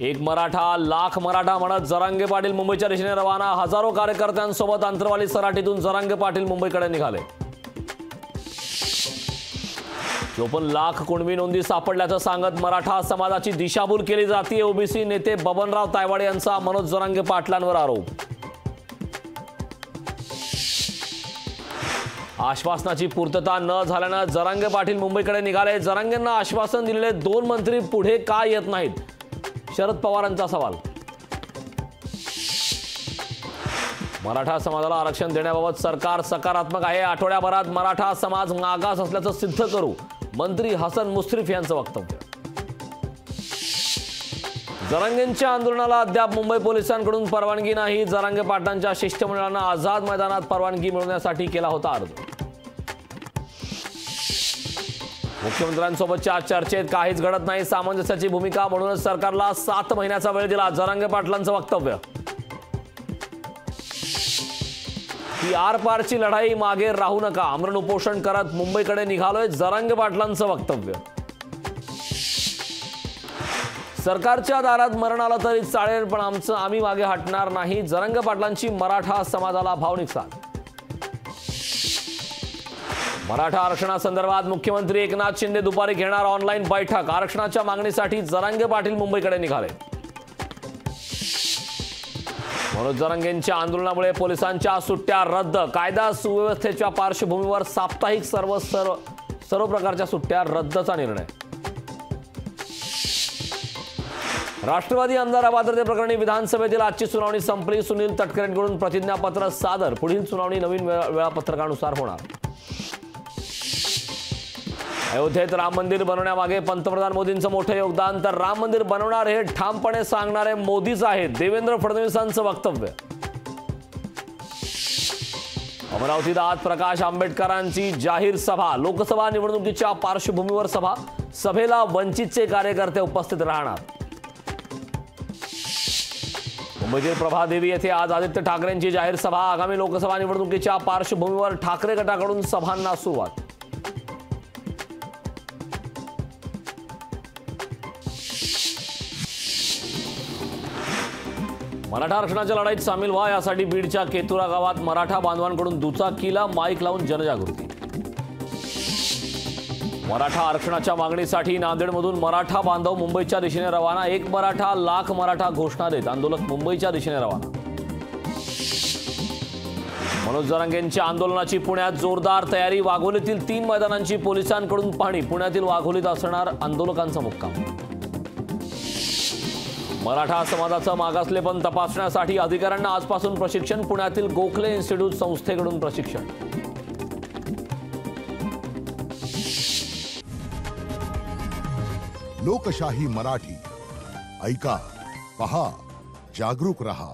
एक मराठा लाख मराठा म्हणत जरांगे पाटील मुंबईच्या दिशेने रवाना। हजारो कार्यकर्त्यांसोबत अंतरवाली सराटीतून जरांगे पाटील मुंबईकडे निघाले। 54 लाख कुणबी नोंदी सापडल्याचं सांगत मराठा समाजाची दिशाभूल केली जाते। ओबीसी नेते बबनराव तायवाडे यांचा मनोज जरांगे पाटलांवर आरोप। आश्वासनाची पूर्तता न झाल्यानं जरांगे पाटील मुंबईकडे निघाले। जरांगेंना आश्वासन दिलेले 2 मंत्री पुढे का येत नाहीत, शरद पवारांचा सवाल। मराठा समाजाला आरक्षण देण्याबाबत सरकार सकारात्मक आहे। आठवड्याभरात मराठा समाज मागास असल्याचं सिद्ध करू, मंत्री हसन मुश्रीफ यांचं वक्तव्य। जरांगेंच्या आंदोलनाला अद्याप मुंबई पोलिसांकडून परवानगी नाही। जरांगे पाटलांच्या शिष्टमंडळानं आझाद मैदानात परवानगी मिळवण्यासाठी केला होता अर्ज। मुख्यमंत्र्यांसोबतच्या चर्चेत काहीच घडत नाही, सामंजस्याची भूमिका म्हणूनच सरकारला 7 महिन्याचा वेळ दिला, जरांगे पाटलांचं वक्तव्य। ही आरपारची लढाई मागे राहू नका, आमरण उपोषण करत मुंबईकडे निघालोय, जरांगे पाटलांचं वक्तव्य। सरकारच्या दारात मरण आलं तरी चालेल, पण आम्ही मागे हटणार नाही, जरांगे पाटलांची मराठा समाजाला भावनिक साथ। मराठा आरक्षणासंदर्भात मुख्यमंत्री एकनाथ शिंदे दुपारी घेणार ऑनलाईन बैठक। आरक्षणाच्या मागणीसाठी जरांगे पाटील मुंबईकडे निघाले। मनोज जरांगेंच्या आंदोलनामुळे पोलिसांच्या सुट्ट्या रद्द। कायदा सुव्यवस्थेच्या पार्श्वभूमीवर साप्ताहिक सर्व प्रकारच्या सुट्ट्या रद्दचा निर्णय। राष्ट्रवादी आमदार अपात्रते प्रकरणी विधानसभेतील आजची सुनावणी संपली। सुनील तटकरेंकडून प्रतिज्ञापत्र सादर। पुढील सुनावणी नवीन वेळापत्रकानुसार होणार। अयोध्येत राम मंदिर बनवण्यामागे पंतप्रधान मोदींचं मोठं योगदान, तर राम मंदिर बनवणार हे ठामपणे सांगणारे मोदीच आहेत, देवेंद्र फडणवीसांचं वक्तव्य। अमरावतीत आज प्रकाश आंबेडकरांची जाहीर सभा। लोकसभा निवडणुकीच्या पार्श्वभूमीवर सभेला वंचितचे कार्यकर्ते उपस्थित राहणार। मुंबईतील प्रभादेवी येथे आज आदित्य ठाकरेंची जाहीर सभा। आगामी लोकसभा निवडणुकीच्या पार्श्वभूमीवर ठाकरे गटाकडून सभांना सुरुवात। मराठा आरक्षणाच्या लढाईत सामील व्हा, यासाठी बीडच्या केतुरा गावात मराठा बांधवांकडून दुचाकीला माईक लावून जनजागृती। मराठा आरक्षणाच्या मागणीसाठी नांदेडमधून मराठा बांधव मुंबईच्या दिशेने रवाना। एक मराठा लाख मराठा घोषणा देत आंदोलक मुंबईच्या दिशेने रवाना। मनोज जरांगेंच्या आंदोलनाची पुण्यात जोरदार तयारी। वाघोलीतील 3 मैदानांची पोलिसांकडून पाहणी। पुण्यातील वाघोलीत असणार आंदोलकांचा मुक्काम। मराठा समाजाचं मागासलेपण तपासण्यासाठी अधिकाऱ्यांना आजपासून प्रशिक्षण। पुण्यातील गोखले इन्स्टिट्यूट संस्थेकडून प्रशिक्षण। लोकशाही मराठी ऐका, पहा, जागरूक रहा।